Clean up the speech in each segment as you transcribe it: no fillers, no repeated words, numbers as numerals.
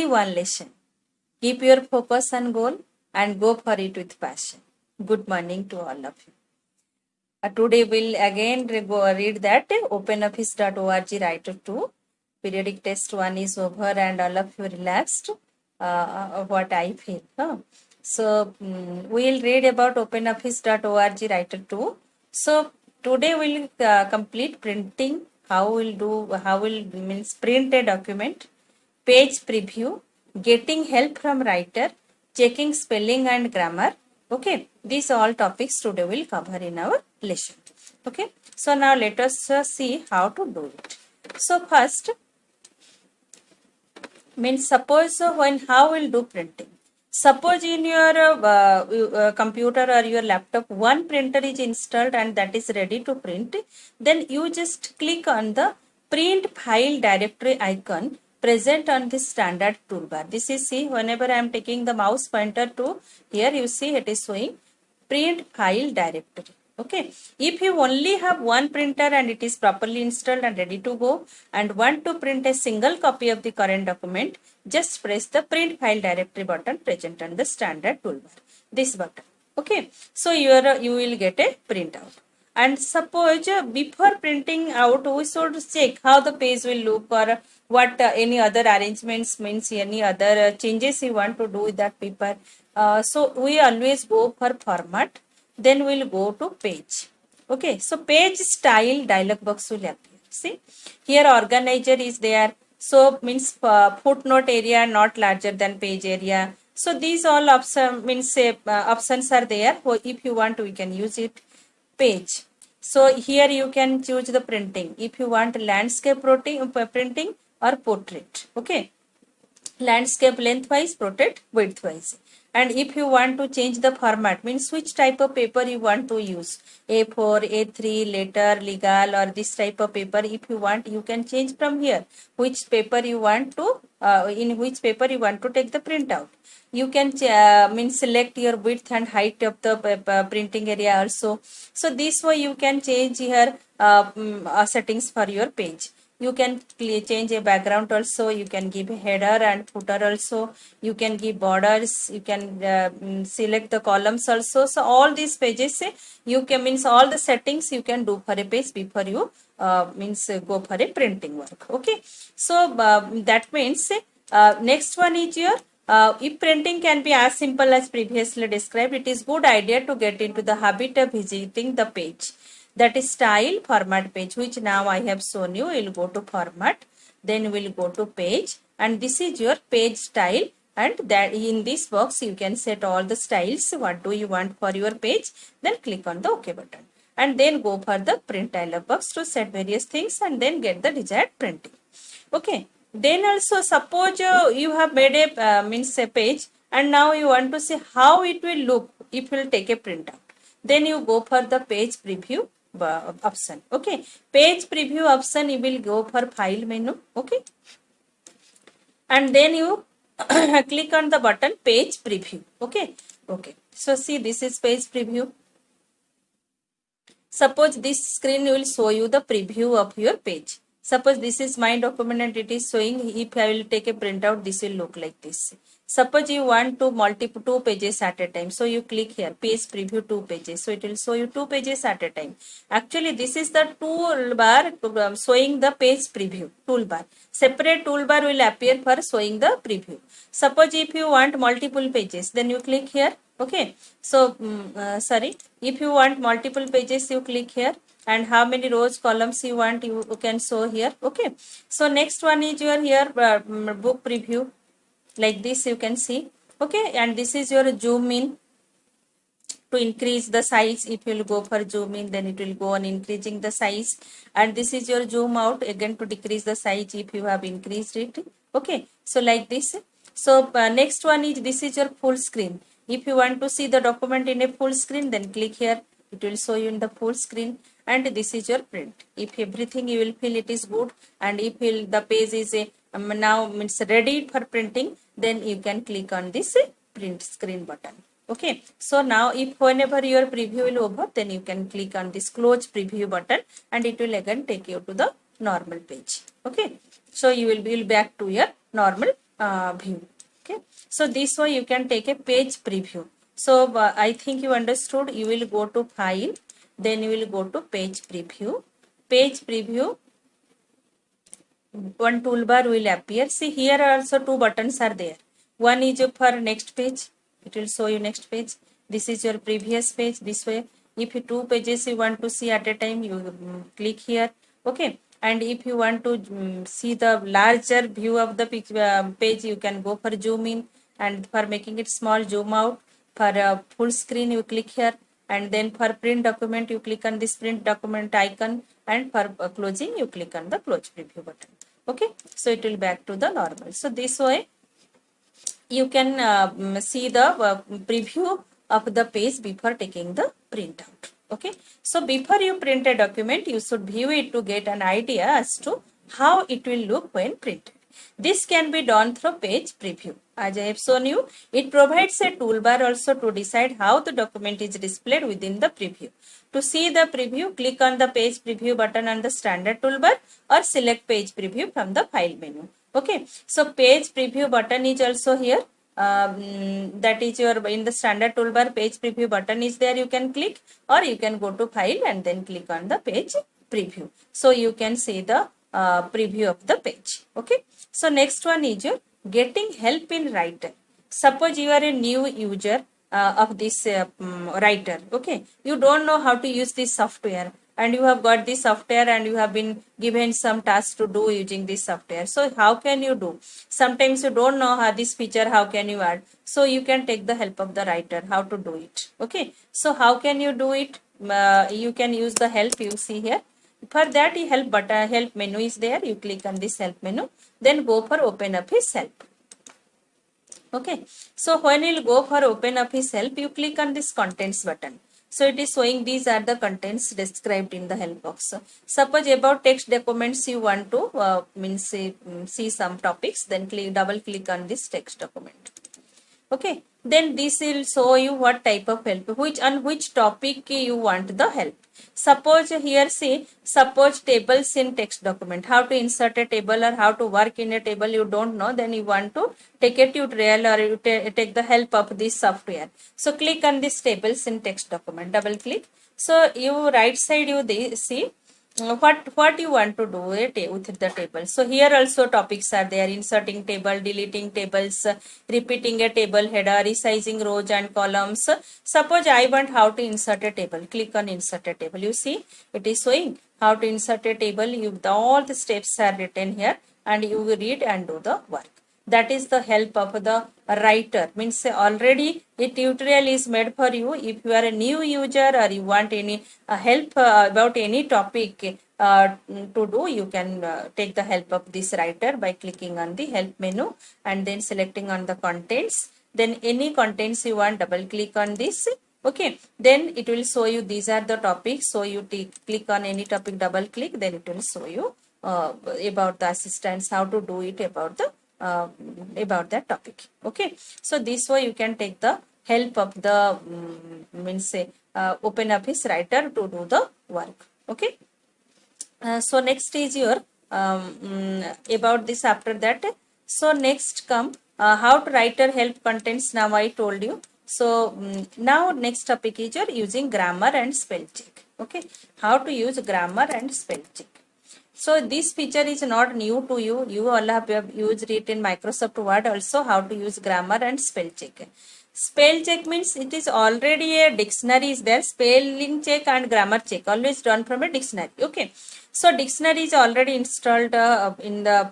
one lesson. Keep your focus and goal and go for it with passion. Good morning to all of you. Today we'll again read that openoffice.org writer 2. Periodic test 1 is over and all of you relaxed. What I feel. Huh? So we'll read about openoffice.org writer 2. So today we'll complete printing. How we'll means print a document, page preview, getting help from writer, checking spelling and grammar. Okay, these all topics today we'll cover in our lesson. Okay, so now let us see how to do it. So first, means suppose when how we'll do printing. Suppose in your computer or your laptop, one printer is installed and that is ready to print. Then you just click on the print file directory icon present on this standard toolbar. This is, see, whenever I am taking the mouse pointer to here, you see it is showing print file directory. Okay, if you only have one printer and it is properly installed and ready to go and want to print a single copy of the current document, just press the print file directory button present on the standard toolbar. This button. Okay, so you will get a printout. And suppose before printing out, we should check how the page will look or what any other arrangements means, any other changes you want to do with that paper. So we always go for format, then we'll go to page. Okay, so page style dialog box will appear. See, here organizer is there. So means footnote area not larger than page area. So these all options are there. If you want, we can use it. Page. So here you can choose the printing. If you want landscape printing or portrait. Okay. Landscape lengthwise, portrait widthwise. And if you want to change the format, means which type of paper you want to use, A4, A3, letter, legal, or this type of paper, if you want, you can change from here which paper you want to, in which paper you want to take the printout. You can select your width and height of the printing area also. So this way you can change here settings for your page. You can change a background also. You can give a header and footer also. You can give borders. You can select the columns also. So all these pages, you can all the settings you can do for a page before you go for a printing work. Okay. So that means next one is your if printing can be as simple as previously described, it is good idea to get into the habit of visiting the page. That is style format page, which now I have shown you. We'll go to format, then we'll go to page, and this is your page style. And that in this box you can set all the styles. What do you want for your page? Then click on the OK button, and then go for the print dialog box to set various things, and then get the desired printing. Okay. Then also suppose you have made a page, and now you want to see how it will look if you will take a printout. Then you go for the page preview option. Okay, page preview option, you will go for file menu. Okay, and then you click on the button page preview. Okay, so see, this is page preview. Suppose this screen will show you the preview of your page. Suppose this is my document and it is showing, if I will take a printout, this will look like this. Suppose you want to multiple 2 pages at a time. So you click here, page preview 2 pages. So it will show you 2 pages at a time. Actually, this is the toolbar showing the page preview toolbar. Separate toolbar will appear for showing the preview. Suppose if you want multiple pages, then you click here. Okay. So, if you want multiple pages, you click here. And how many rows, columns you want, you can show here. Okay. So next one is your here book preview. Like this you can see. Okay. And this is your zoom in to increase the size. If you will go for zoom in, then it will go on increasing the size. And this is your zoom out, again to decrease the size if you have increased it. Okay. So like this. So next one is, this is your full screen. If you want to see the document in a full screen, then click here. It will show you in the full screen. And this is your print. If everything you will feel it is good, and if the page is now means ready for printing, then you can click on this print screen button. Okay. So now if whenever your preview will over, then you can click on this close preview button, and it will again take you to the normal page. Okay. So you will be back to your normal view. Okay, so this way you can take a page preview. So I think you understood. You will go to file, then you will go to page preview. Page preview, one toolbar will appear. See, here also two buttons are there. One is for next page, it will show you next page. This is your previous page. This way, if you two pages you want to see at a time, you click here. Okay, and if you want to see the larger view of the page, you can go for zoom in, and for making it small, zoom out. For full screen, you click here, and then for print document, you click on this print document icon, and for closing, you click on the close preview button. Okay, so it will back to the normal. So this way you can see the preview of the page before taking the printout. Okay, so before you print a document, you should view it to get an idea as to how it will look when printed. This can be done through page preview. As I have shown you, it provides a toolbar also to decide how the document is displayed within the preview. To see the preview, click on the page preview button on the standard toolbar or select page preview from the file menu. Okay, so page preview button is also here. That is your in the standard toolbar page preview button is there. You can click, or you can go to file and then click on the page preview. So you can see the preview of the page. Okay, so next one is your getting help in writer. Suppose you are a new user of this writer. Okay, you don't know how to use this software, and you have got this software and you have been given some task to do using this software. So how can you do? Sometimes you don't know how this feature, how can you add? So you can take the help of the writer how to do it. Okay, so how can you do it? You can use the help you see here. For that, help button, help menu is there. You click on this help menu, then go for open up his help. Okay, so when you go for open up his help, you click on this contents button. So it is showing these are the contents described in the help box. Suppose about text documents you want to see some topics, then double click on this text document. Okay, then this will show you what type of help, which topic you want the help. Suppose here see, suppose tables in text document, how to insert a table or how to work in a table you don't know, then you want to take a tutorial or you take the help of this software. So click on this tables in text document, double click. So you right side you see what you want to do with the table. So here also topics are there: inserting table, deleting tables, repeating a table header, resizing rows and columns. Suppose I want how to insert a table. Click on insert a table. You see it is showing how to insert a table. All the steps are written here, and you will read and do the work. That is the help of the writer. Means already a tutorial is made for you. If you are a new user or you want any help about any topic to do, you can take the help of this writer by clicking on the help menu and then selecting on the contents. Then any contents you want, double click on this. Okay, then it will show you these are the topics. So you click on any topic, double click, then it will show you about the assistance, how to do it about that topic. Okay, so this way you can take the help of the open up his writer to do the work. Okay, so next is your about this after that. So next come how to writer help contents. Now I told you. So now next topic is your using grammar and spell check. Okay, how to use grammar and spell check. So this feature is not new to you. You all have used it in Microsoft Word also, how to use grammar and spell check. Spell check means it is already a dictionary is there. Spelling check and grammar check always done from a dictionary. Okay. So dictionary is already installed in the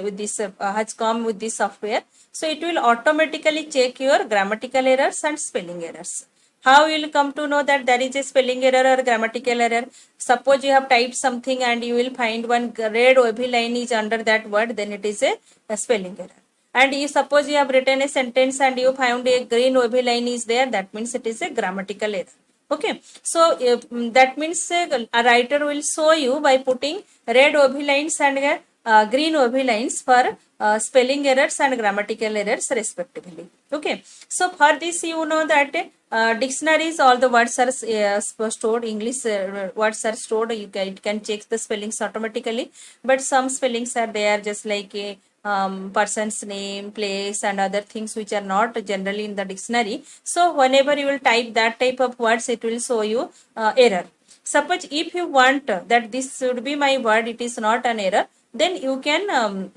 with this has come with this software. So it will automatically check your grammatical errors and spelling errors. How you will come to know that there is a spelling error or grammatical error? Suppose you have typed something and you will find one red wavy line is under that word, then it is a spelling error. And you suppose you have written a sentence and you found a green wavy line is there, that means it is a grammatical error. Okay, so that means a writer will show you by putting red wavy lines and green wavy lines for spelling errors and grammatical errors respectively. Okay, so for this you know that dictionaries, all the words are stored, English words are stored. It can check the spellings automatically, but some spellings are there just like person's name, place, and other things which are not generally in the dictionary. So whenever you will type that type of words, it will show you error. Suppose if you want that this should be my word, it is not an error, then you can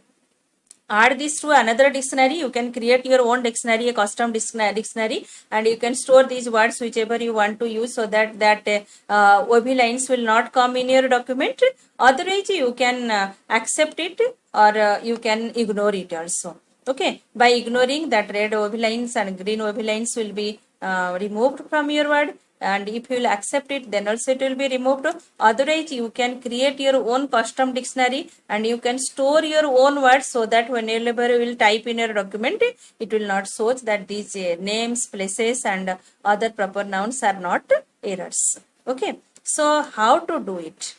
add this to another dictionary. You can create your own dictionary, a custom dictionary, and you can store these words whichever you want to use, so that OB lines will not come in your document. Otherwise you can accept it, or you can ignore it also. Okay, by ignoring that, red OB lines and green OB lines will be removed from your word, and if you will accept it, then also it will be removed. Otherwise you can create your own custom dictionary, and you can store your own words, so that whenever you will type in your document, it will not show that these names, places, and other proper nouns are not errors. Okay, so how to do it?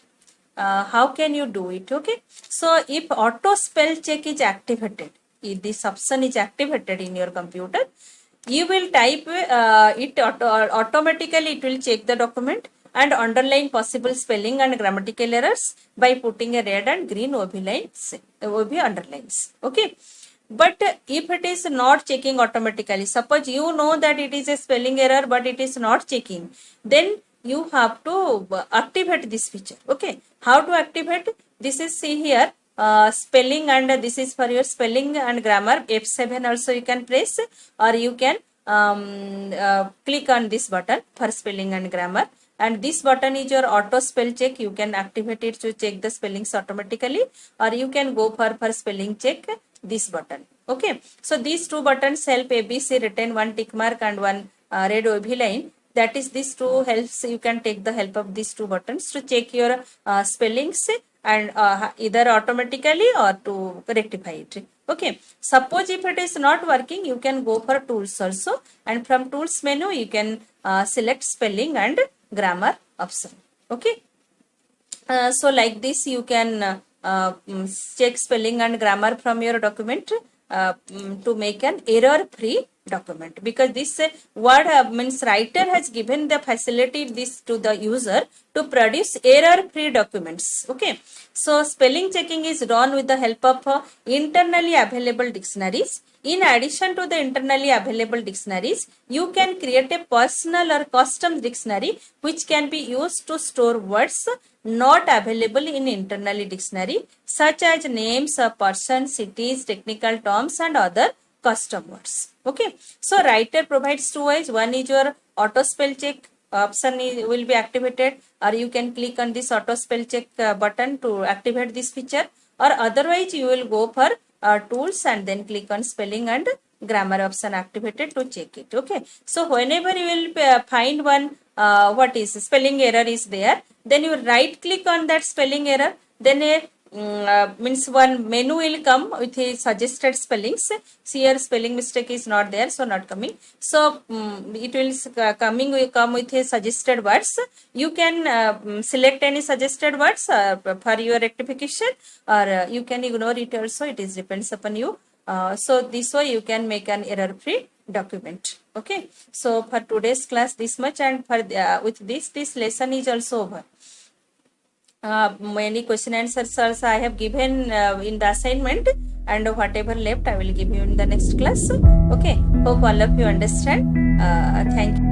How can you do it? Okay, so if auto spell check is activated, if this option is activated in your computer, you will type it automatically. It will check the document and underline possible spelling and grammatical errors by putting a red and green OB lines, OB underlines. Okay, but if it is not checking automatically, suppose you know that it is a spelling error but it is not checking, then you have to activate this feature. Okay, how to activate? This is, see here, spelling, and this is for your spelling and grammar. F7 also you can press, or you can click on this button for spelling and grammar, and this button is your auto spell check. You can activate it to check the spellings automatically, or you can go for spelling check, this button. Okay, so these two buttons help ABC written one tick mark and one red OB line. That is, these two helps. You can take the help of these two buttons to check your spellings, and either automatically or to rectify it. Okay, suppose if it is not working, you can go for tools also, and from tools menu you can select spelling and grammar option. Okay, so like this you can check spelling and grammar from your document to make an error free document, because this word means writer has given the facility this to the user to produce error free documents. Okay, so spelling checking is done with the help of internally available dictionaries. In addition to the internally available dictionaries, you can create a personal or custom dictionary which can be used to store words not available in internally dictionary, such as names of persons, cities, technical terms, and other custom words. Okay, so writer provides two ways. One is your auto spell check option will be activated, or you can click on this auto spell check button to activate this feature, or otherwise you will go for tools and then click on spelling and grammar option activated to check it. Okay, so whenever you will find one what is spelling error is there, then you right click on that spelling error, then a means one menu will come with a suggested spellings. Here spelling mistake is not there, so not coming. So it will come with a suggested words. You can select any suggested words for your rectification, or you can ignore it also. It is depends upon you. So this way you can make an error free document. Okay, so for today's class this much, and for with this lesson is also over. Many question answers also I have given in the assignment, and whatever left I will give you in the next class. Okay, hope all of you understand. Thank you.